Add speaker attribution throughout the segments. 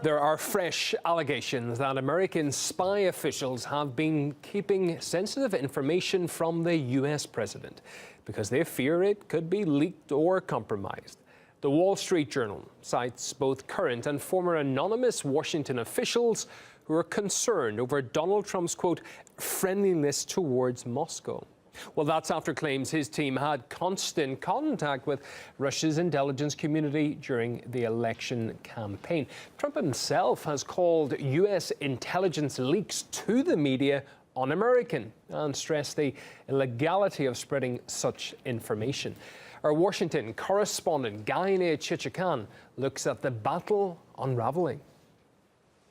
Speaker 1: There are fresh allegations that American spy officials have been keeping sensitive information from the US president because they fear it could be leaked or compromised. The Wall Street Journal cites both current and former anonymous Washington officials who are concerned over Donald Trump's, quote, friendliness towards Moscow. Well, that's after claims his team had constant contact with Russia's intelligence community during the election campaign. Trump himself has called U.S. intelligence leaks to the media un-American and stressed the illegality of spreading such information. Our Washington correspondent, Gaine Chichikan, looks at the battle unraveling.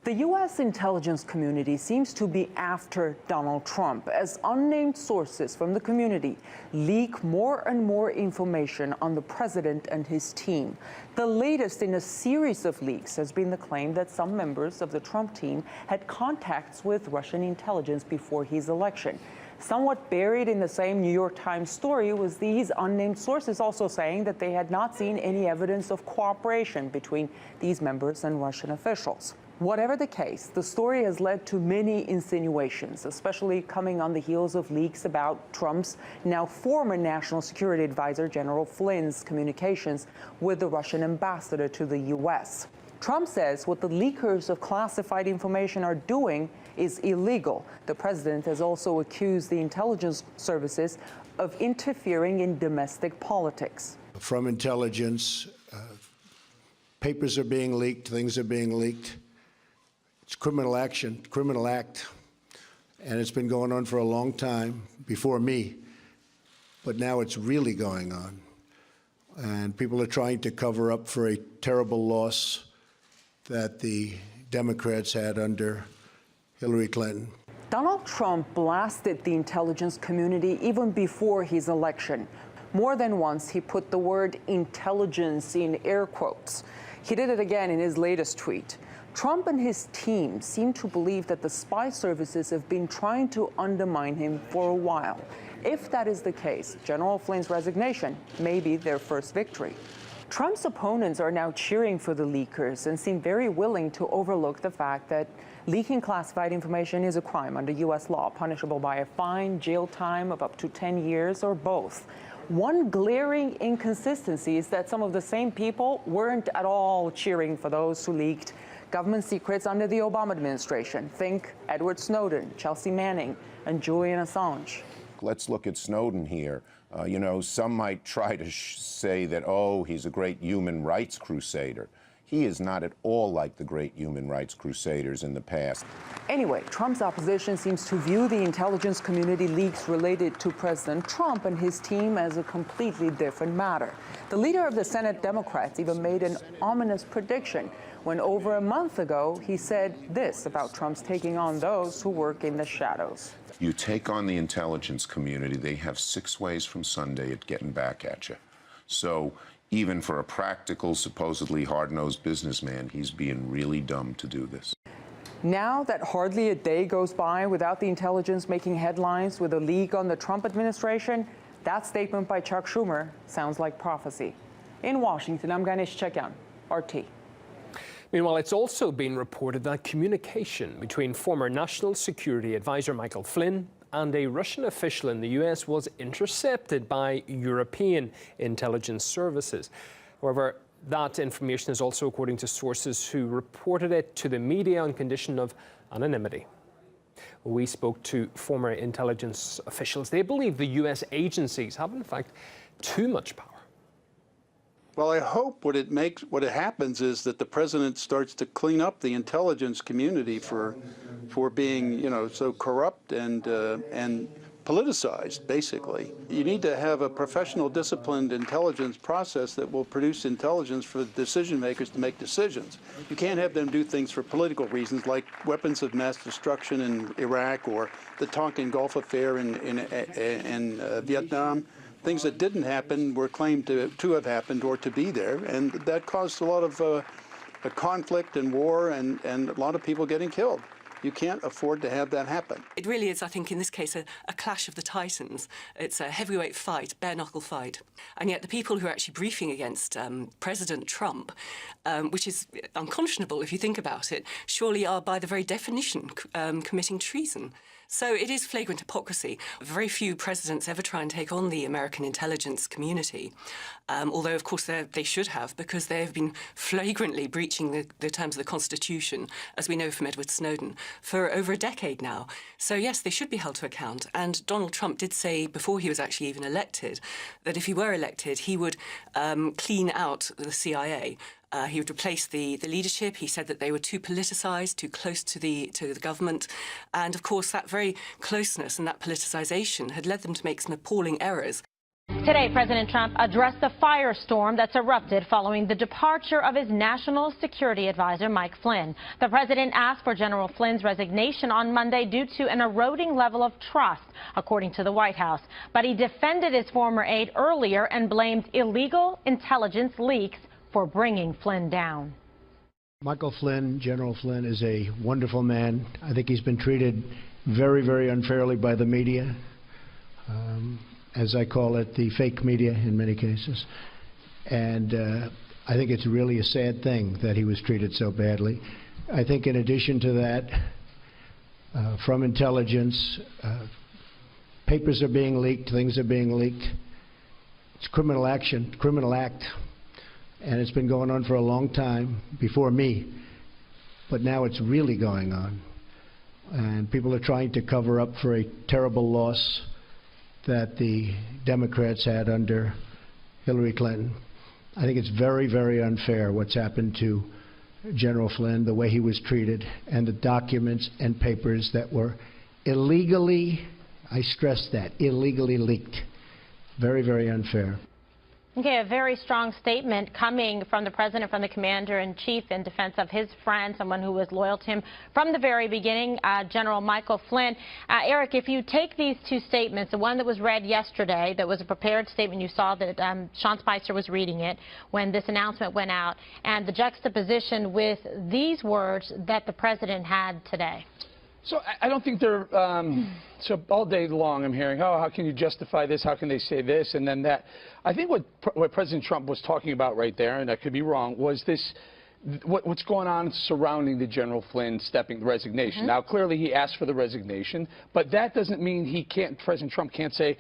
Speaker 2: The U.S. intelligence community seems to be after Donald Trump as unnamed sources from the community leak more and more information on the president and his team. The latest in a series of leaks has been the claim that some members of the Trump team had contacts with Russian intelligence before his election. Somewhat buried in the same New York Times story was these unnamed sources also saying that they had not seen any evidence of cooperation between these members and Russian officials. Whatever the case, the story has led to many insinuations, especially coming on the heels of leaks about Trump's now former National Security Advisor General Flynn's communications with the Russian ambassador to the U.S. Trump says what the leakers of classified information are doing is illegal. The president has also accused the intelligence services of interfering in domestic politics.
Speaker 3: From intelligence, papers are being leaked, things are being leaked. It's criminal action, criminal act, and it's been going on for a long time before me, but now it's really going on. And people are trying to cover up for a terrible loss that the Democrats had under Hillary Clinton.
Speaker 2: Donald Trump blasted the intelligence community even before his election. More than once, he put the word intelligence in air quotes. He did it again in his latest tweet. Trump and his team seem to believe that the spy services have been trying to undermine him for a while. If that is the case, General Flynn's resignation may be their first victory. Trump's opponents are now cheering for the leakers and seem very willing to overlook the fact that leaking classified information is a crime under U.S. law, punishable by a fine, jail time of up to 10 years, or both. One glaring inconsistency is that some of the same people weren't at all cheering for those who leaked government secrets under the Obama administration. Think Edward Snowden, Chelsea Manning, and Julian Assange.
Speaker 4: Let's look at Snowden here. Some might try to say that, oh, he's a great human rights crusader. He is not at all like the great human rights crusaders in the past.
Speaker 2: Anyway, Trump's opposition seems to view the intelligence community leaks related to President Trump and his team as a completely different matter. The leader of the Senate Democrats even made an ominous prediction when over a month ago he said this about Trump's taking on those who work in the shadows.
Speaker 4: You take on the intelligence community, they have 6 ways from Sunday at getting back at you. So even for a practical, supposedly hard-nosed businessman, he's being really dumb to do this.
Speaker 2: Now that hardly a day goes by without the intelligence making headlines with a leak on the Trump administration, that statement by Chuck Schumer sounds like prophecy. In Washington, I'm Ganesh Chekyan, RT.
Speaker 1: Meanwhile, it's also been reported that communication between former National Security Advisor Michael Flynn and a Russian official in the U.S. was intercepted by European intelligence services. However, that information is also according to sources who reported it to the media on condition of anonymity. We spoke to former intelligence officials. They believe the U.S. agencies have, in fact, too much power.
Speaker 5: Well, I hope what it happens is that the president starts to clean up the intelligence community for being, so corrupt and politicized, basically. You need to have a professional, disciplined intelligence process that will produce intelligence for the decision makers to make decisions. You can't have them do things for political reasons, like weapons of mass destruction in Iraq or the Tonkin Gulf affair in Vietnam. Things that didn't happen were claimed to have happened or to be there, and that caused a lot of conflict and war and a lot of people getting killed. You can't afford to have that happen.
Speaker 6: It really is, I think, in this case, a clash of the titans. It's a heavyweight fight, bare-knuckle fight. And yet the people who are actually briefing against President Trump, which is unconscionable if you think about it, surely are by the very definition committing treason. So it is flagrant hypocrisy. Very few presidents ever try and take on the American intelligence community, although, of course, they should have, because they have been flagrantly breaching the terms of the Constitution, as we know from Edward Snowden, for over a decade now. So, yes, they should be held to account. And Donald Trump did say, before he was actually even elected, that if he were elected, he would clean out the CIA. He would replace the leadership. He said that they were too politicized, too close to the government. And, of course, that very closeness and that politicization had led them to make some appalling errors.
Speaker 7: Today, President Trump addressed the firestorm that's erupted following the departure of his national security advisor, Mike Flynn. The president asked for General Flynn's resignation on Monday due to an eroding level of trust, according to the White House. But he defended his former aide earlier and blamed illegal intelligence leaks for bringing Flynn down.
Speaker 3: Michael Flynn, General Flynn, is a wonderful man. I think he's been treated very, very unfairly by the media, as I call it, the fake media in many cases. And I think it's really a sad thing that he was treated so badly. I think in addition to that, from intelligence, papers are being leaked, things are being leaked. It's criminal action, criminal act. And it's been going on for a long time, before me, but now it's really going on. And people are trying to cover up for a terrible loss that the Democrats had under Hillary Clinton. I think it's very, very unfair what's happened to General Flynn, the way he was treated, and the documents and papers that were illegally, I stress that, illegally leaked. Very, very unfair.
Speaker 7: Okay, a very strong statement coming from the president, from the commander-in-chief in defense of his friend, someone who was loyal to him from the very beginning, General Michael Flynn. Eric, if you take these two statements, the one that was read yesterday, that was a prepared statement, you saw that Sean Spicer was reading it when this announcement went out, and the juxtaposition with these words that the president had today.
Speaker 8: So I don't think they're, so all day long I'm hearing, oh, how can you justify this, how can they say this, and then that. I think what President Trump was talking about right there, and I could be wrong, was this, what's going on surrounding the General Flynn resignation. Mm-hmm. Now, clearly he asked for the resignation, but that doesn't mean he can't, President Trump can't say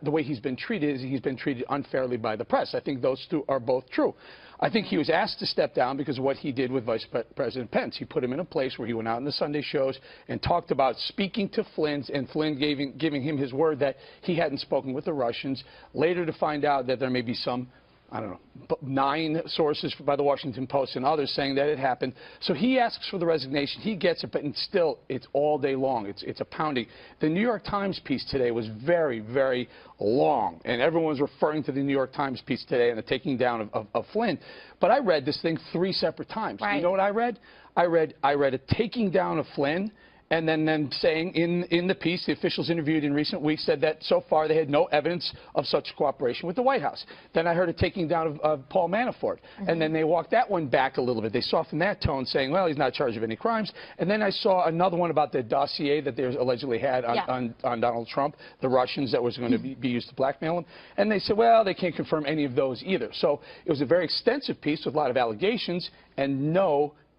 Speaker 8: the way he's been treated is he's been treated unfairly by the press. I think those two are both true. I think he was asked to step down because of what he did with Vice President Pence. He put him in a place where he went out in the Sunday shows and talked about speaking to Flynn, and Flynn giving him his word that he hadn't spoken with the Russians, later to find out that there may be some, I don't know, 9 sources by the Washington Post and others saying that it happened. So he asks for the resignation. He gets it, but still, it's all day long. It's a pounding. The New York Times piece today was very, very long, and everyone was referring to the New York Times piece today and the taking down of Flynn. But I read this thing 3 separate times. Right. You know what I read? I read a taking down of Flynn, and then saying in the piece, the officials interviewed in recent weeks said that so far they had no evidence of such cooperation with the White House. Then I heard a taking down of Paul Manafort. Mm-hmm. And then they walked that one back a little bit. They softened that tone, saying, well, he's not charged of any crimes. And then I saw another one about the dossier that they allegedly had on Donald Trump, the Russians, that was going to be used to blackmail him. And they said, well, they can't confirm any of those either. So it was a very extensive piece with a lot of allegations and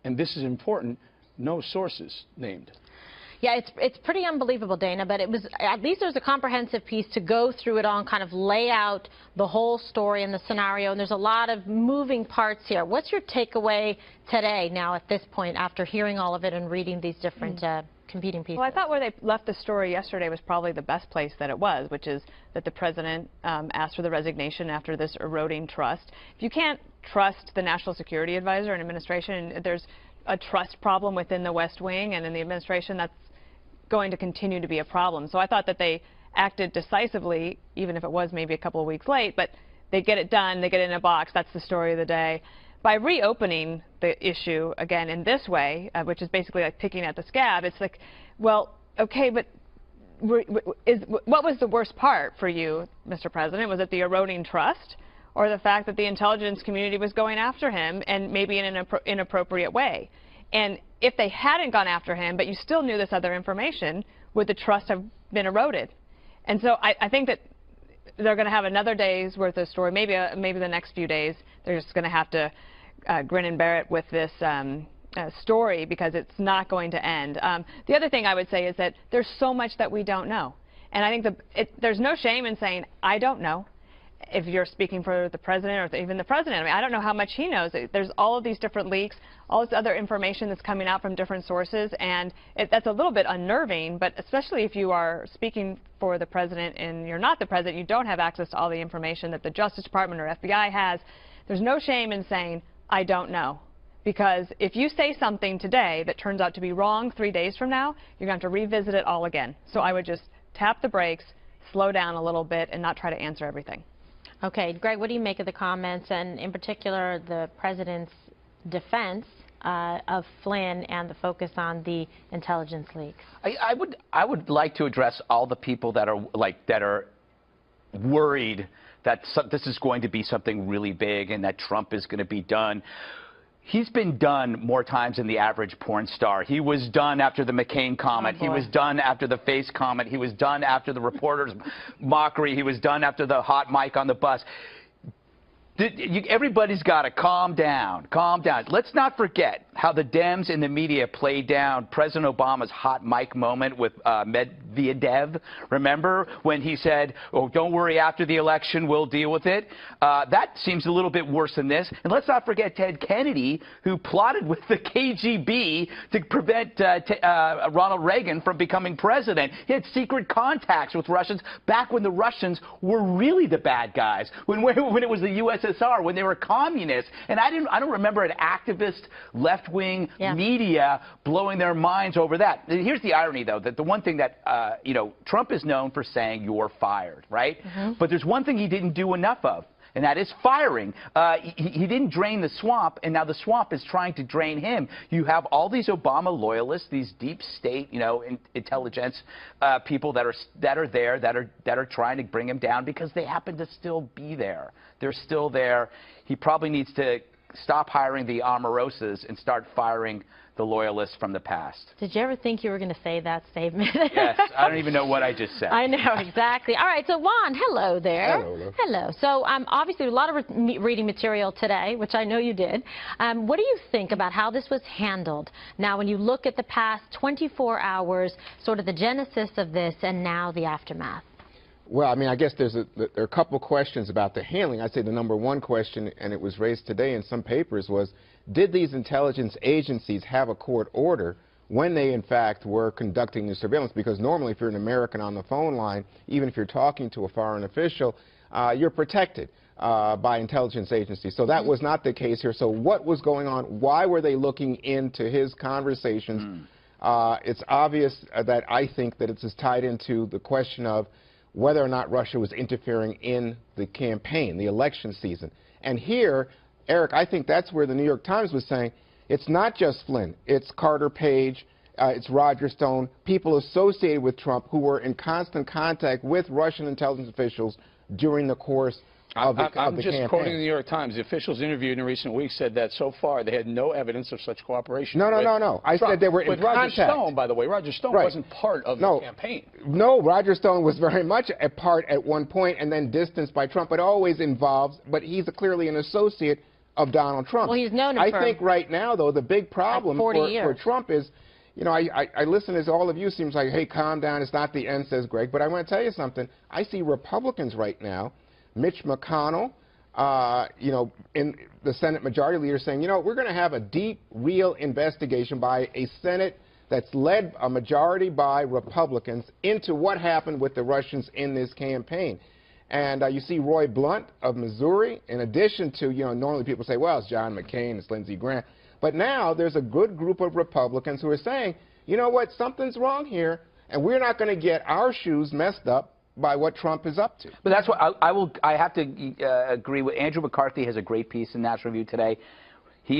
Speaker 8: and this is important, no sources named.
Speaker 7: Yeah, it's pretty unbelievable, Dana, but it was, at least there's a comprehensive piece to go through it all and kind of lay out the whole story and the scenario, and there's a lot of moving parts here. What's your takeaway today now at this point after hearing all of it and reading these different competing pieces?
Speaker 9: Well, I thought where they left the story yesterday was probably the best place that it was, which is that the president asked for the resignation after this eroding trust. If you can't trust the National Security Advisor and administration, there's a trust problem within the West Wing and in the administration, that's going to continue to be a problem. So I thought that they acted decisively, even if it was maybe a couple of weeks late, but they get it done, they get it in a box. That's the story of the day. By reopening the issue again in this way, which is basically like picking at the scab, it's like, well, okay, but what was the worst part for you, Mr. President? Was it the eroding trust, or the fact that the intelligence community was going after him and maybe in an inappropriate way? And if they hadn't gone after him, but you still knew this other information, would the trust have been eroded? And so I think that they're going to have another day's worth of story, maybe the next few days. They're just going to have to grin and bear it with this story, because it's not going to end. The other thing I would say is that there's so much that we don't know. And I think there's no shame in saying, I don't know. If you're speaking for the president or even the president, I mean, I don't know how much he knows. There's all of these different leaks, all this other information that's coming out from different sources, and that's a little bit unnerving, but especially if you are speaking for the president and you're not the president, you don't have access to all the information that the Justice Department or FBI has. There's no shame in saying, I don't know. Because if you say something today that turns out to be wrong 3 days from now, you're going to have to revisit it all again. So I would just tap the brakes, slow down a little bit, and not try to answer everything.
Speaker 7: Okay, Greg, what do you make of the comments, and in particular the president's defense of Flynn and the focus on the intelligence leaks?
Speaker 10: I would like to address all the people that are worried that this is going to be something really big and that Trump is going to be done. He's been done more times than the average porn star. He was done after the McCain comment. He was done after the face comment. He was done after the reporter's mockery. He was done after the hot mic on the bus. Everybody's got to calm down. Calm down. Let's not forget how the Dems in the media played down President Obama's hot mic moment with Medvedev. Remember when he said, oh, don't worry, after the election, we'll deal with it? That seems a little bit worse than this. And let's not forget Ted Kennedy, who plotted with the KGB to prevent Ronald Reagan from becoming president. He had secret contacts with Russians back when the Russians were really the bad guys, when it was the USSR, when they were communists. And I don't remember an activist left-wing media blowing their minds over that. Here's the irony, though, that the one thing that Trump is known for saying, you're fired, right? But there's one thing he didn't do enough of, and that is firing. He didn't drain the swamp, and now the swamp is trying to drain him. You have all these Obama loyalists, these deep state, intelligence people that are trying to bring him down because they happen to still be there. They're still there. He probably needs to stop hiring the Omarosas and start firing the loyalists from the past.
Speaker 7: Did you ever think you were going to say that statement?
Speaker 10: Yes, I don't even know what I just said.
Speaker 7: I know, exactly. All right, so Juan, hello there.
Speaker 11: Hello.
Speaker 7: Hello. So obviously a lot of reading material today, which I know you did. What do you think about how this was handled? Now, when you look at the past 24 hours, sort of the genesis of this and now the aftermath.
Speaker 11: Well, I mean, I guess there are a couple questions about the handling. I'd say the number one question, and it was raised today in some papers, was did these intelligence agencies have a court order when they, in fact, were conducting the surveillance? Because normally, if you're an American on the phone line, even if you're talking to a foreign official, you're protected by intelligence agencies. So that was not the case here. So what was going on? Why were they looking into his conversations? It's obvious that I think that it's tied into the question of whether or not Russia was interfering in the campaign, the election season. And here, Eric, I think that's where the New York Times was saying it's not just Flynn, it's Carter Page, it's Roger Stone, people associated with Trump who were in constant contact with Russian intelligence officials during the course of the campaign.
Speaker 8: I'm just quoting the New York Times. The officials interviewed in recent weeks said that so far they had no evidence of such cooperation.
Speaker 11: No. I said they were in contact.
Speaker 8: Roger Stone, by the way. Roger Stone wasn't part of the campaign.
Speaker 11: No, Roger Stone was very much a part at one point and then distanced by Trump, but always involved. But he's clearly an associate of Donald Trump.
Speaker 7: Well, he's known him
Speaker 11: I think right now, though, the big problem for Trump is, I listen as all of you seems like, hey, calm down, it's not the end, says Greg. But I want to tell you something. I see Republicans right now, Mitch McConnell, in the Senate Majority Leader saying, we're going to have a deep, real investigation by a Senate that's led a majority by Republicans into what happened with the Russians in this campaign. And you see Roy Blunt of Missouri, in addition to, normally people say, well, it's John McCain, it's Lindsey Graham. But now there's a good group of Republicans who are saying, you know what, something's wrong here, and we're not going to get our shoes messed up by what Trump is up to.
Speaker 10: But that's what I have to agree with. Andrew McCarthy has a great piece in National Review today.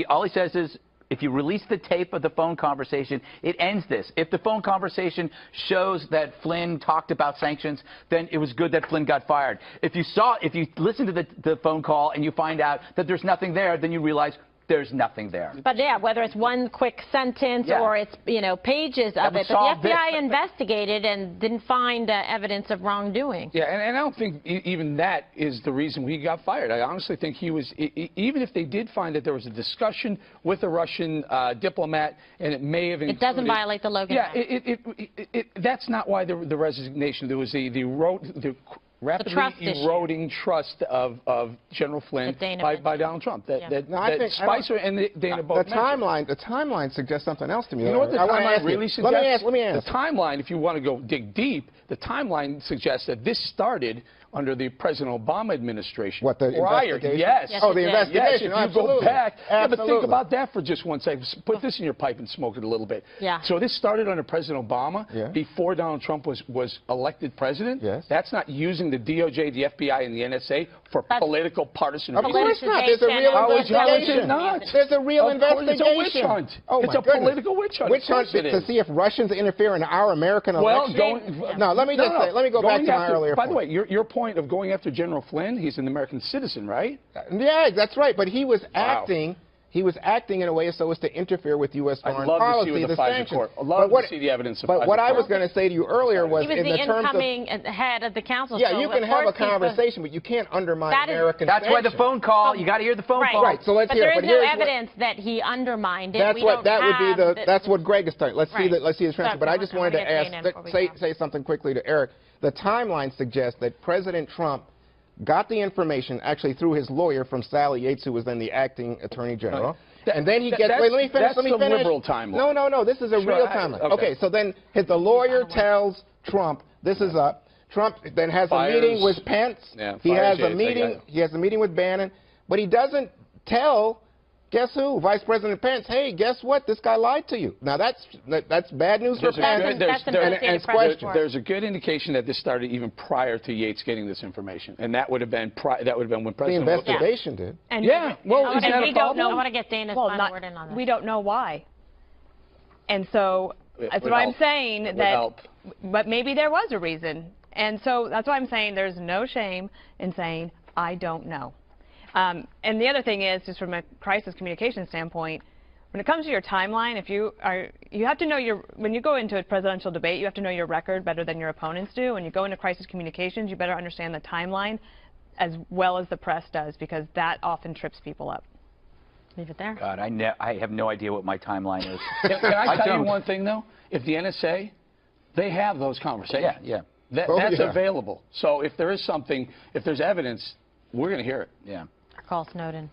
Speaker 10: All he says is, if you release the tape of the phone conversation, it ends this. If the phone conversation shows that Flynn talked about sanctions, then it was good that Flynn got fired. If you listen to the phone call and you find out that there's nothing there, then you realize there's nothing there.
Speaker 7: But yeah, whether it's one quick sentence or it's, you know, pages of it. But the FBI investigated and didn't find evidence of wrongdoing.
Speaker 8: Yeah, and I don't think even that is the reason he got fired. I honestly think he was, even if they did find that there was a discussion with a Russian diplomat and it may have included...
Speaker 7: It doesn't violate the Logan Act.
Speaker 8: That's not why the resignation. There was the rapidly eroding trust of General Flynn by Donald Trump. Spicer and Dana both
Speaker 11: the timeline suggests something else to me.
Speaker 8: You know what the timeline really suggests?
Speaker 11: Let me ask.
Speaker 8: The timeline, if you want to go dig deep, the timeline suggests that this started under the President Obama administration.
Speaker 11: What, the investigation?
Speaker 8: Yes.
Speaker 11: Oh, the investigation.
Speaker 8: Yes, if you go back. Yeah, but think about that for just 1 second. Put this in your pipe and smoke it a little bit.
Speaker 7: Yeah.
Speaker 8: So this started under President Obama before Donald Trump was elected president.
Speaker 11: Yes.
Speaker 8: That's not using the DOJ, the FBI, and the NSA for political partisan reasons.
Speaker 11: Of course not. There's a real investigation. There's a real investigation.
Speaker 8: It's a witch hunt.
Speaker 11: Oh,
Speaker 8: it's a political witch hunt.
Speaker 11: Witch hunt to see if Russians interfere in our American election. No, let me go back to my earlier point.
Speaker 8: By the way, your point of going after General Flynn, he's an American citizen, right?
Speaker 11: Yeah, that's right. But he was acting. He was acting in a way so as to interfere with U.S. foreign policy.
Speaker 8: I'd love to see the FISA court. I'd love to see the evidence of
Speaker 11: But what I was going to say to you earlier was,
Speaker 7: he was
Speaker 11: in the terms of
Speaker 7: incoming head of the council.
Speaker 11: Yeah, you can have a conversation, but you can't undermine American.
Speaker 10: That's why the phone call. You got to hear the phone call.
Speaker 11: Right. So let's hear.
Speaker 7: But there is no evidence that he undermined it.
Speaker 11: That's what Greg is saying. Let's see the transcript. But I just wanted to ask, say something quickly to Eric. The timeline suggests that President Trump got the information actually through his lawyer from Sally Yates, who was then the acting attorney general. And then he gets. Wait, let me finish.
Speaker 8: That's the liberal timeline.
Speaker 11: No. This is a real timeline. Okay. So then the lawyer tells Trump, "This is up." Trump then has a meeting with Pence.
Speaker 8: Yeah,
Speaker 11: he has a meeting. He has a meeting with Bannon, but he doesn't tell. Guess who? Vice President Pence. Hey, guess what? This guy lied to you. Now that's bad news for Pence.
Speaker 8: There's a good indication that this started even prior to Yates getting this information, and that would have been when President.
Speaker 11: The investigation did.
Speaker 9: And
Speaker 8: well, is that a problem?
Speaker 7: I want to get Dana's final word in on that.
Speaker 9: We don't know why. And so that's what I'm saying. But maybe there was a reason, and so that's why I'm saying there's no shame in saying I don't know. And the other thing is, just from a crisis communication standpoint, when it comes to your timeline, you have to know when you go into a presidential debate, you have to know your record better than your opponents do. When you go into crisis communications, you better understand the timeline as well as the press does, because that often trips people up.
Speaker 7: Leave it there.
Speaker 10: God, I have no idea what my timeline is.
Speaker 8: Can I tell you one thing, though? If the NSA, they have those conversations.
Speaker 10: Yeah.
Speaker 8: That's available. So if there is something, if there's evidence, we're going to hear it.
Speaker 10: Yeah.
Speaker 7: Call Snowden.